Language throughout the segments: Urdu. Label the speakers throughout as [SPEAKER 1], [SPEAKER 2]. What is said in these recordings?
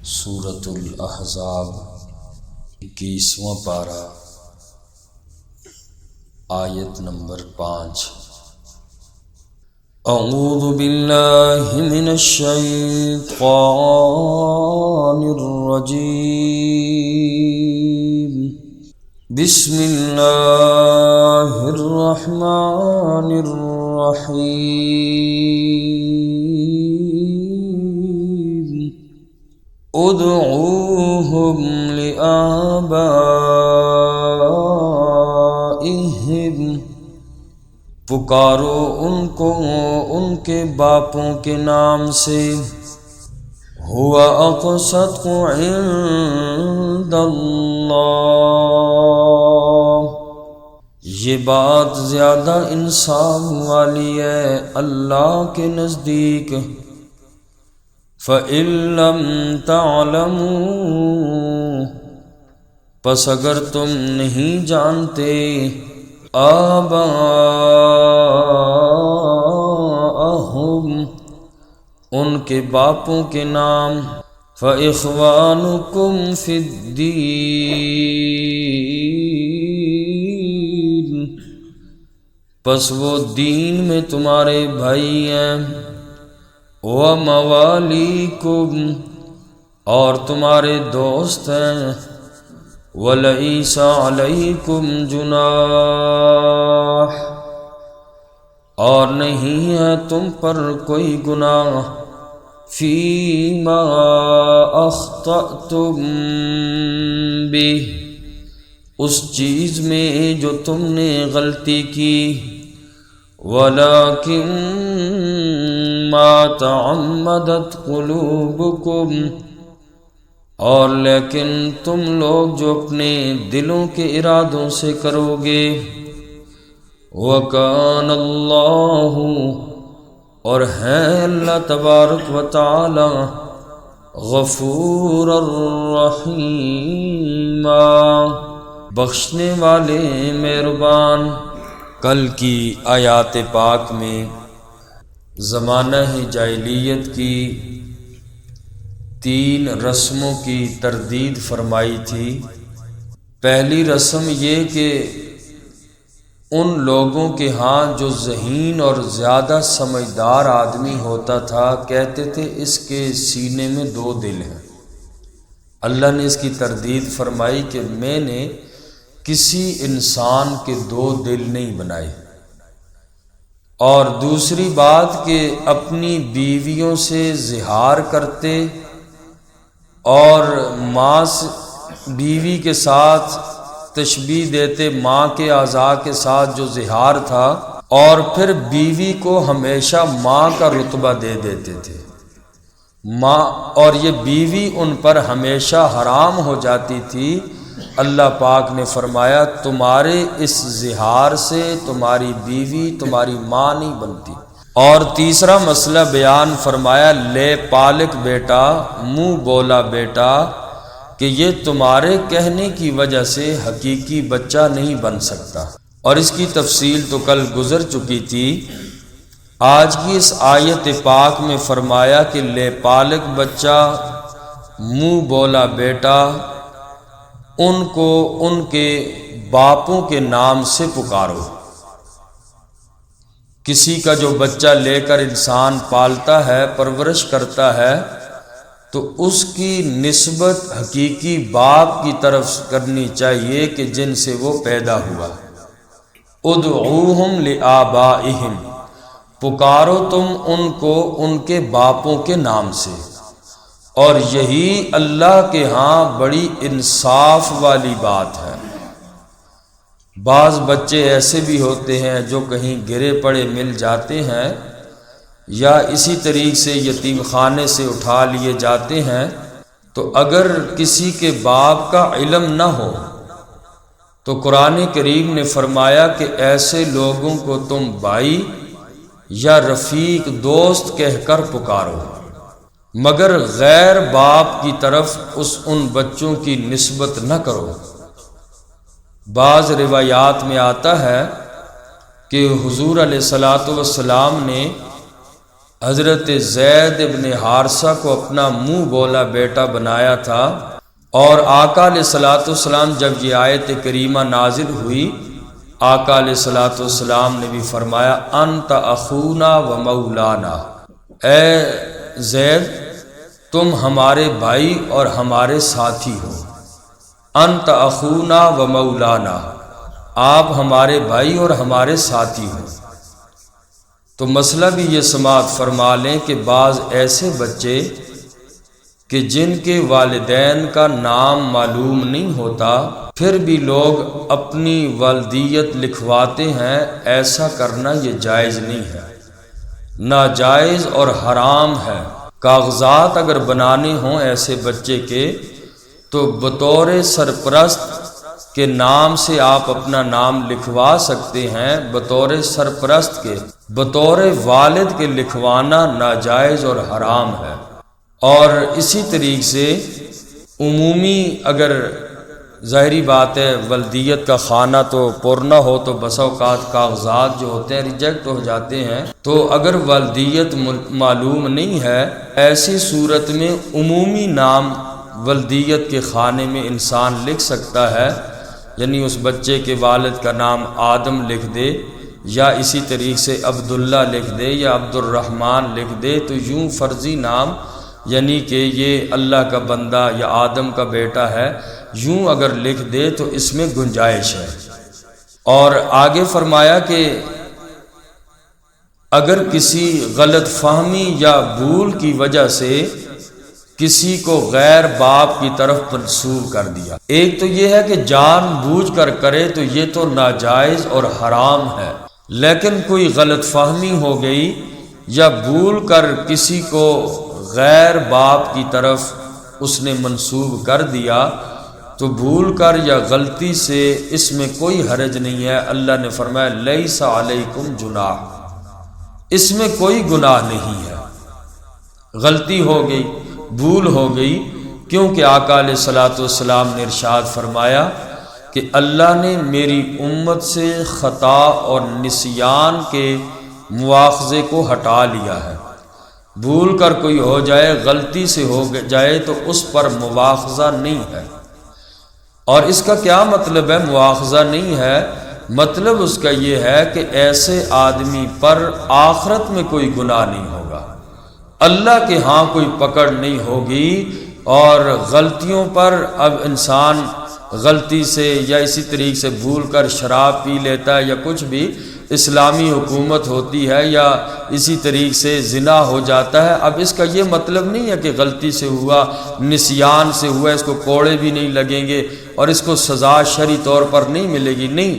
[SPEAKER 1] سورۃ الاحزاب 21واں پارہ آیت نمبر 5۔ اعوذ باللہ من الشیطان الرجیم، بسم اللہ الرحمن الرحیم، ادعوہم لآبائہم، پکارو ان کو ان کے باپوں کے نام سے، ہوا اقسط عند اللہ، یہ بات زیادہ انصاف والی ہے اللہ کے نزدیک۔ فَإِن لَّمْ تَعْلَمُوا، پس اگر تم نہیں جانتے، آباءہم، ان کے باپوں کے نام، فَإِخْوَانُكُمْ فِي الدِّينِ، پس وہ دین میں تمہارے بھائی ہیں، وَمَوَالِيكُمْ، اور تمہارے دوست ہیں، وَلَيْسَ عَلَيْكُمْ جُنَاحٌ، اور نہیں ہے تم پر کوئی گناہ، فِيمَا أَخْطَأْتُمْ بِهِ، اس چیز میں جو تم نے غلطی کی، وَلَكِنْ مَا تَعَمَّدَتْ قُلُوبُكُمْ، اور لیکن تم لوگ جو اپنے دلوں کے ارادوں سے کرو گے، وَكَانَ اللَّهُ، اور ہے اللہ تبارک و تعالی، غفورا رحیما، بخشنے والے مہربان۔ کل کی آیات پاک میں زمانہ جاہلیت کی 3 رسموں کی تردید فرمائی تھی۔ پہلی رسم یہ کہ ان لوگوں کے ہاں جو ذہین اور زیادہ سمجھدار آدمی ہوتا تھا، کہتے تھے اس کے سینے میں 2 دل ہیں۔ اللہ نے اس کی تردید فرمائی کہ میں نے کسی انسان کے 2 دل نہیں بنائے۔ اور دوسری بات کہ اپنی بیویوں سے زہار کرتے، اور ماں بیوی کے ساتھ تشبیہ دیتے ماں کے اعضاء کے ساتھ جو زہار تھا، اور پھر بیوی کو ہمیشہ ماں کا رتبہ دے دیتے تھے ماں، اور یہ بیوی ان پر ہمیشہ حرام ہو جاتی تھی۔ اللہ پاک نے فرمایا تمہارے اس زہار سے تمہاری بیوی تمہاری ماں نہیں بنتی۔ اور تیسرا مسئلہ بیان فرمایا، لے پالک بیٹا، منہ بولا بیٹا، کہ یہ تمہارے کہنے کی وجہ سے حقیقی بچہ نہیں بن سکتا۔ اور اس کی تفصیل تو کل گزر چکی تھی۔ آج کی اس آیت پاک میں فرمایا کہ لے پالک بچہ، منہ بولا بیٹا، ان کو ان کے باپوں کے نام سے پکارو۔ کسی کا جو بچہ لے کر انسان پالتا ہے، پرورش کرتا ہے، تو اس کی نسبت حقیقی باپ کی طرف کرنی چاہیے کہ جن سے وہ پیدا ہوا۔ ادعوہم لآبائہم، پکارو تم ان کو ان کے باپوں کے نام سے۔ اور یہی اللہ کے ہاں بڑی انصاف والی بات ہے۔ بعض بچے ایسے بھی ہوتے ہیں جو کہیں گرے پڑے مل جاتے ہیں، یا اسی طریق سے یتیم خانے سے اٹھا لیے جاتے ہیں، تو اگر کسی کے باپ کا علم نہ ہو تو قرآن کریم نے فرمایا کہ ایسے لوگوں کو تم بھائی یا رفیق دوست کہہ کر پکارو، مگر غیر باپ کی طرف ان بچوں کی نسبت نہ کرو۔ بعض روایات میں آتا ہے کہ حضور علیہ الصلوۃ والسلام نے حضرت زید ابن حارثہ کو اپنا منہ بولا بیٹا بنایا تھا، اور آقا علیہ الصلوۃ والسلام جب یہ آیت کریمہ نازل ہوئی، آقا علیہ الصلوۃ والسلام نے بھی فرمایا انت اخونا و مولانا، اے زید تم ہمارے بھائی اور ہمارے ساتھی ہو، انت اخونا و مولانا، آپ ہمارے بھائی اور ہمارے ساتھی ہو۔ تو مسئلہ بھی یہ سماعت فرما لیں کہ بعض ایسے بچے کہ جن کے والدین کا نام معلوم نہیں ہوتا، پھر بھی لوگ اپنی والدیت لکھواتے ہیں، ایسا کرنا یہ جائز نہیں ہے، ناجائز اور حرام ہے۔ کاغذات اگر بنانے ہوں ایسے بچے کے تو بطور سرپرست کے نام سے آپ اپنا نام لکھوا سکتے ہیں، بطور سرپرست کے، بطور والد کے لکھوانا ناجائز اور حرام ہے۔ اور اسی طریقے سے عمومی اگر ظاہری بات ہے والدیت کا خانہ تو پر نہ ہو تو بسا اوقات کاغذات جو ہوتے ہیں ریجیکٹ ہو جاتے ہیں، تو اگر والدیت معلوم نہیں ہے، ایسی صورت میں عمومی نام والدیت کے خانے میں انسان لکھ سکتا ہے، یعنی اس بچے کے والد کا نام آدم لکھ دے، یا اسی طریقے سے عبداللہ لکھ دے یا عبد الرحمن لکھ دے، تو یوں فرضی نام یعنی کہ یہ اللہ کا بندہ یا آدم کا بیٹا ہے، یوں اگر لکھ دے تو اس میں گنجائش ہے۔ اور آگے فرمایا کہ اگر کسی غلط فہمی یا بھول کی وجہ سے کسی کو غیر باپ کی طرف منسوب کر دیا، ایک تو یہ ہے کہ جان بوجھ کر کرے تو یہ تو ناجائز اور حرام ہے، لیکن کوئی غلط فہمی ہو گئی یا بھول کر کسی کو غیر باپ کی طرف اس نے منسوب کر دیا، تو بھول کر یا غلطی سے اس میں کوئی حرج نہیں ہے۔ اللہ نے فرمایا لیس علیکم جناح، اس میں کوئی گناہ نہیں ہے۔ غلطی ہو گئی، بھول ہو گئی، کیونکہ آقا علیہ الصلوۃ والسلام نے ارشاد فرمایا کہ اللہ نے میری امت سے خطا اور نسیان کے مواخذے کو ہٹا لیا ہے۔ بھول کر کوئی ہو جائے، غلطی سے ہو جائے تو اس پر مواخذہ نہیں ہے۔ اور اس کا کیا مطلب ہے مواخذہ نہیں ہے؟ مطلب اس کا یہ ہے کہ ایسے آدمی پر آخرت میں کوئی گناہ نہیں ہوگا، اللہ کے ہاں کوئی پکڑ نہیں ہوگی۔ اور غلطیوں پر اب انسان غلطی سے یا اسی طریقے سے بھول کر شراب پی لیتا ہے یا کچھ بھی، اسلامی حکومت ہوتی ہے یا اسی طریقے سے زنا ہو جاتا ہے، اب اس کا یہ مطلب نہیں ہے کہ غلطی سے ہوا، نسیان سے ہوا، اس کو کوڑے بھی نہیں لگیں گے اور اس کو سزا شرعی طور پر نہیں ملے گی، نہیں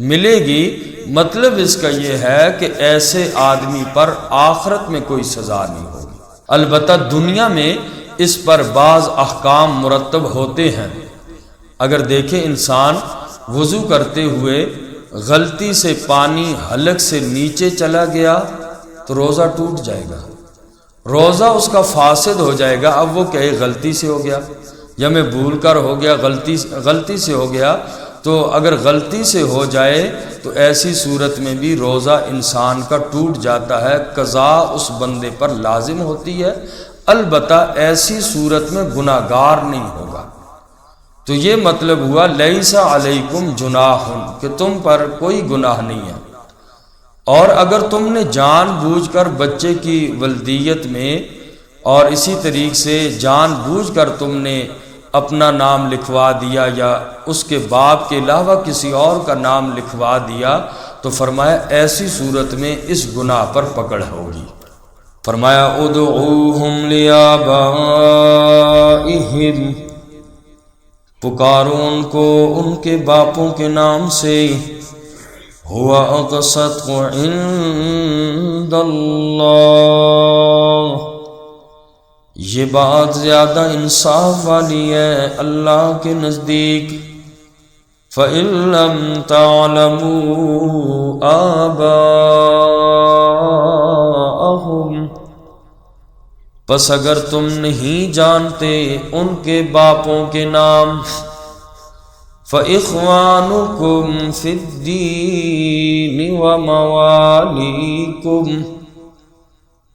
[SPEAKER 1] ملے گی۔ مطلب اس کا یہ ہے کہ ایسے آدمی پر آخرت میں کوئی سزا نہیں ہوگی۔ البتہ دنیا میں اس پر بعض احکام مرتب ہوتے ہیں۔ اگر دیکھیں انسان وضو کرتے ہوئے غلطی سے پانی حلق سے نیچے چلا گیا تو روزہ ٹوٹ جائے گا، روزہ اس کا فاسد ہو جائے گا۔ اب وہ کہے غلطی سے ہو گیا یا میں بھول کر ہو گیا، غلطی سے ہو گیا، تو اگر غلطی سے ہو جائے تو ایسی صورت میں بھی روزہ انسان کا ٹوٹ جاتا ہے، قضا اس بندے پر لازم ہوتی ہے، البتہ ایسی صورت میں گناہگار نہیں ہوگا۔ تو یہ مطلب ہوا لیس علیکم جناح، کہ تم پر کوئی گناہ نہیں ہے۔ اور اگر تم نے جان بوجھ کر بچے کی ولدیت میں اور اسی طریقے سے جان بوجھ کر تم نے اپنا نام لکھوا دیا یا اس کے باپ کے علاوہ کسی اور کا نام لکھوا دیا، تو فرمایا ایسی صورت میں اس گناہ پر پکڑ ہوگی۔ فرمایا ادعوہم لیابائہم، پکارو ان کو ان کے باپوں کے نام سے، ہوا اقسط عند اللہ، یہ بات زیادہ انصاف والی ہے اللہ کے نزدیک۔ فَإِن لَّمْ تَعْلَمُوا آبَاءَهُمْ، پس اگر تم نہیں جانتے ان کے باپوں کے نام، فَإِخْوَانُكُمْ فِي الدِّينِ وَمَوَالِيكُمْ،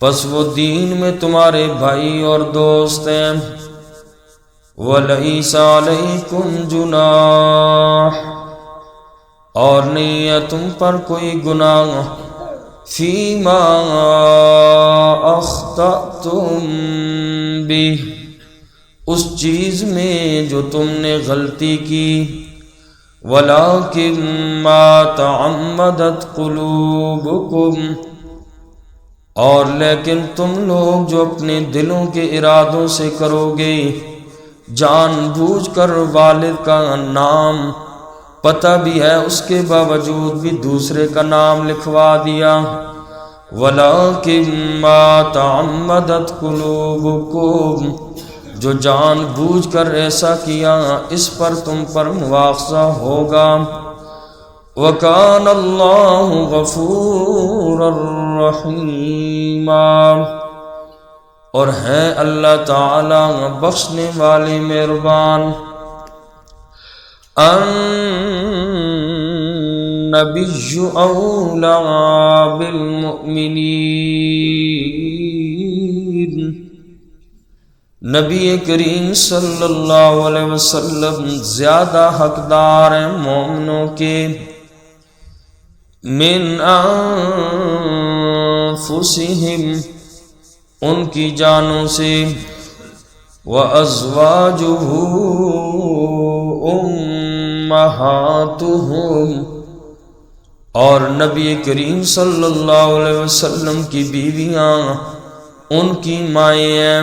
[SPEAKER 1] پس وہ دین میں تمہارے بھائی اور دوست ہیں۔ وَلَيْسَ عَلَيْكُمْ جُنَاحٌ، اور نہیں ہے تم پر کوئی گناہ، فِيمَا أَخْطَأْتُمْ بِهِ، اس چیز میں جو تم نے غلطی کی، وَلَكِنْ مَا تَعَمَّدَتْ قُلُوبُكُمْ، اور لیکن تم لوگ جو اپنے دلوں کے ارادوں سے کرو گے، جان بوجھ کر والد کا نام پتہ بھی ہے اس کے باوجود بھی دوسرے کا نام لکھوا دیا۔ وَلَكِنْ مَا تَعَمَّدَتْ قُلُوبُكُمْ، جو جان بوجھ کر ایسا کیا اس پر تم پر مواخذہ ہوگا۔ وَكَانَ اللَّهُ غَفُورًا رَحِيمًا، اور ہے اللہ تعالی بخشنے والے مہربان۔ النبی اولی بالمؤمنین، نبی کریم صلی اللہ علیہ وسلم زیادہ حقدار ہیں مومنوں کے، من انفسہم، ان کی جانوں سے، وازواجہ امہاتہم، اور نبی کریم صلی اللہ علیہ وسلم کی بیویاں ان کی مائیں ہیں،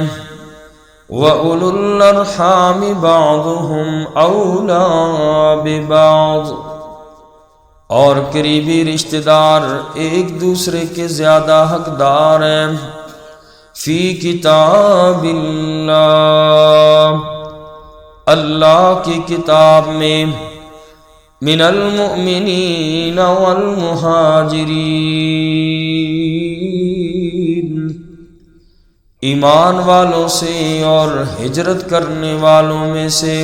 [SPEAKER 1] وَأُولُو الْأَرْحَامِ بَعْضُهُمْ أَوْلَىٰ بِبَعْضٍ، اور قریبی رشتہ دار ایک دوسرے کے زیادہ حقدار ہیں، فی کتاب اللہ، اللہ کی کتاب میں، من المؤمنین والمہاجرین، ایمان والوں سے اور ہجرت کرنے والوں میں سے،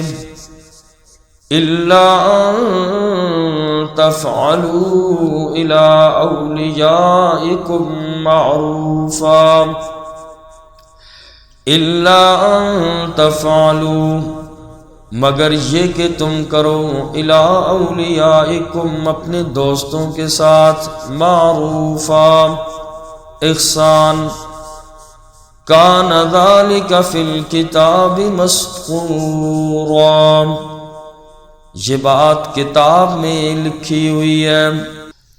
[SPEAKER 1] الا ان تفعلوا الى اولیائکم معروفا، الا ان تفعلوا، مگر یہ کہ تم کرو، الی اولیائکم، اپنے دوستوں کے ساتھ، معروفا، احسان، کان ذالک فی الکتاب مسطورا، یہ بات کتاب میں لکھی ہوئی ہے۔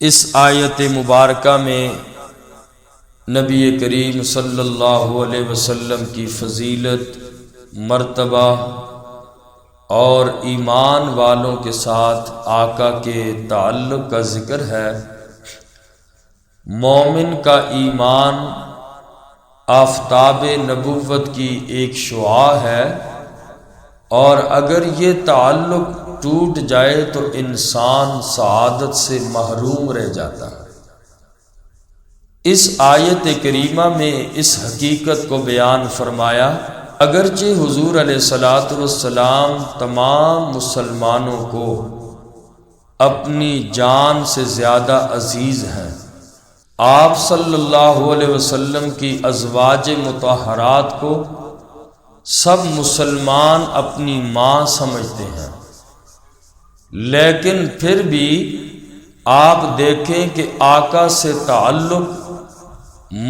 [SPEAKER 1] اس آیت مبارکہ میں نبی کریم صلی اللہ علیہ وسلم کی فضیلت، مرتبہ اور ایمان والوں کے ساتھ آقا کے تعلق کا ذکر ہے۔ مومن کا ایمان آفتاب نبوت کی ایک شعاع ہے، اور اگر یہ تعلق ٹوٹ جائے تو انسان سعادت سے محروم رہ جاتا ہے۔ اس آیت کریمہ میں اس حقیقت کو بیان فرمایا، اگرچہ حضور علیہ الصلاۃ والسلام تمام مسلمانوں کو اپنی جان سے زیادہ عزیز ہیں، آپ صلی اللہ علیہ وسلم کی ازواج مطہرات کو سب مسلمان اپنی ماں سمجھتے ہیں، لیکن پھر بھی آپ دیکھیں کہ آقا سے تعلق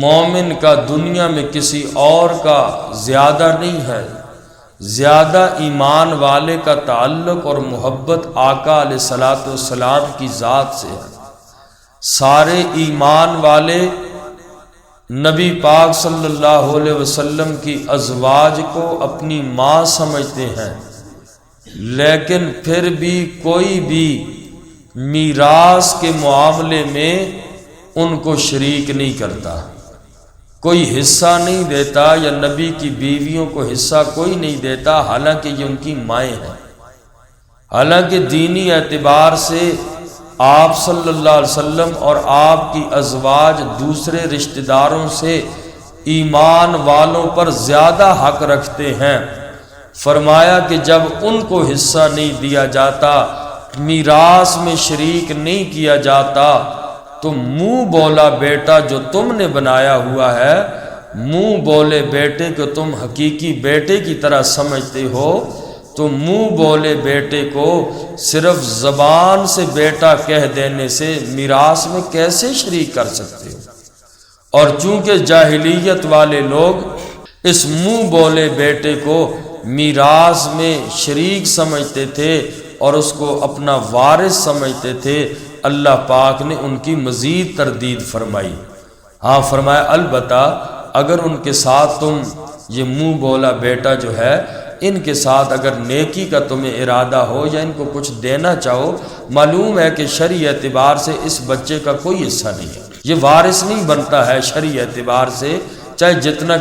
[SPEAKER 1] مومن کا دنیا میں کسی اور کا زیادہ نہیں ہے، زیادہ ایمان والے کا تعلق اور محبت آقا علیہ الصلاۃ والسلام کی ذات سے ہے۔ سارے ایمان والے نبی پاک صلی اللہ علیہ وسلم کی ازواج کو اپنی ماں سمجھتے ہیں، لیکن پھر بھی کوئی بھی میراث کے معاملے میں ان کو شریک نہیں کرتا، کوئی حصہ نہیں دیتا، یا نبی کی بیویوں کو حصہ کوئی نہیں دیتا، حالانکہ یہ ان کی مائیں ہیں۔ حالانکہ دینی اعتبار سے آپ صلی اللہ علیہ وسلم اور آپ کی ازواج دوسرے رشتہ داروں سے ایمان والوں پر زیادہ حق رکھتے ہیں۔ فرمایا کہ جب ان کو حصہ نہیں دیا جاتا، میراث میں شریک نہیں کیا جاتا، تو منہ بولا بیٹا جو تم نے بنایا ہوا ہے، منہ بولے بیٹے کو تم حقیقی بیٹے کی طرح سمجھتے ہو، تو منہ بولے بیٹے کو صرف زبان سے بیٹا کہہ دینے سے میراث میں کیسے شریک کر سکتے ہو؟ اور چونکہ جاہلیت والے لوگ اس منہ بولے بیٹے کو میراث میں شریک سمجھتے تھے اور اس کو اپنا وارث سمجھتے تھے، اللہ پاک نے ان کی مزید تردید فرمائی۔ ہاں فرمایا البتہ اگر ان کے ساتھ تم یہ منہ بولا بیٹا جو ہے، ان کے ساتھ اگر نیکی کا تمہیں ارادہ ہو یا ان کو کچھ دینا چاہو، معلوم ہے کہ شرعی اعتبار سے اس بچے کا کوئی حصہ نہیں ہے، یہ وارث نہیں بنتا ہے شرعی اعتبار سے، چاہے جتنا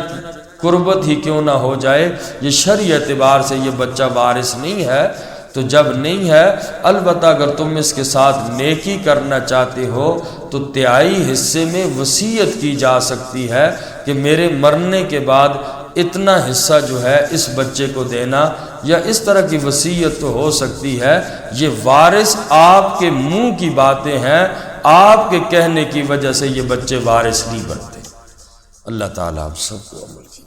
[SPEAKER 1] قربت ہی کیوں نہ ہو جائے، یہ شرعی اعتبار سے یہ بچہ وارث نہیں ہے۔ تو جب نہیں ہے، البتہ اگر تم اس کے ساتھ نیکی کرنا چاہتے ہو تو تہائی حصے میں وصیت کی جا سکتی ہے کہ میرے مرنے کے بعد اتنا حصہ جو ہے اس بچے کو دینا، یا اس طرح کی وصیت تو ہو سکتی ہے۔ یہ وارث آپ کے منہ کی باتیں ہیں، آپ کے کہنے کی وجہ سے یہ بچے وارث نہیں بنتے۔ اللہ تعالیٰ آپ سب کو عمل کی